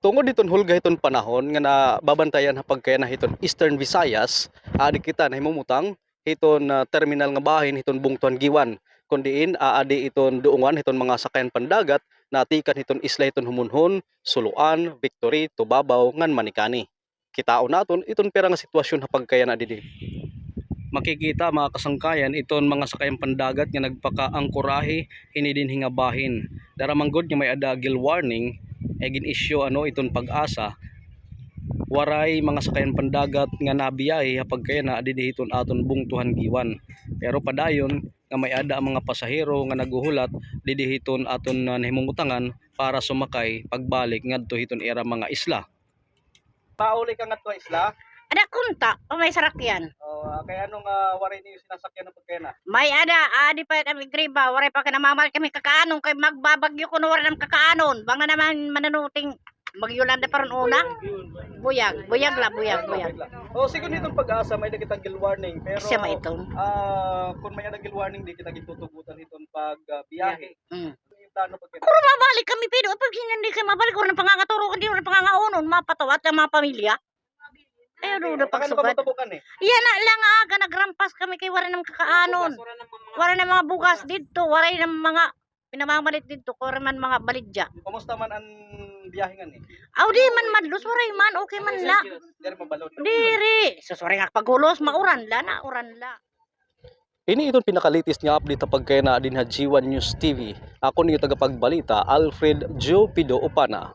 Tungod diton hulga hiton panahon nga nababantayan hapag kaya na hiton Eastern Visayas, adi kita na himumutang hiton terminal nga bahin hiton Bungtuan Giwan. Kundiin adi iton duungan hiton mga sakayan pandagat natikan hiton isla hiton Humunhon, Suluan, Victory, Tubabaw ngan Manikani. Kitaon naton iton pera nga sitwasyon hapag kaya na didi. Makikita mga kasangkayan iton mga sakayang pandagat nga nagpakaangkorahe hinidin hingabahin. Daramanggod nga may adagil warning egin isyo iton Pag-asa waray mga sakayan pandagat nga nabiyahe hapag kaya na adidihiton aton Bungtuhan Giwan. Pero padayon nga may ada ang mga pasahero nga naguhulat didihiton aton nahimutangan para sumakay pagbalik ngadto hiton era mga isla. Pauli ka ngadto isla? Ada kunta o may sarakyan. Kaya anong waray niyo sinasakyan ng pagkena? May adi pa kami griba, waray pa kinamamal kami kakaanon kay magbabagyo kuno waray nam kakaanon. Banga naman mananuting magyulanda paron una. Buyag la. Sigun itong Pag-asa may nakitang gil warning pero Siya maitong. kung may gil warning di kita gitutugutan itong pagbiyahe. Plano pagkena? Kung mabalik kami pero pag hindi kayo mabalik ko ng pangangaturo kundi ng pangangaunon mapatawat ang mga pamilya. Pero na pagsugat. Iya na lang aga nagrampas kami kay wala nang kakaanon. Wala nang mga bugas dito, wala nang mga pinamamalit dito, wala man mga balidya. Kumusta man ang biyahingan eh? Aw di man madlos waray man okay man la. Diri mabalot. Diri, susuri nga paghulos mauran la na uran la. Ini itong pinakalitis nga update pag kaya na din ha G1 News TV. Ako niyo tagapagbalita Alfred Joe Pido Opana.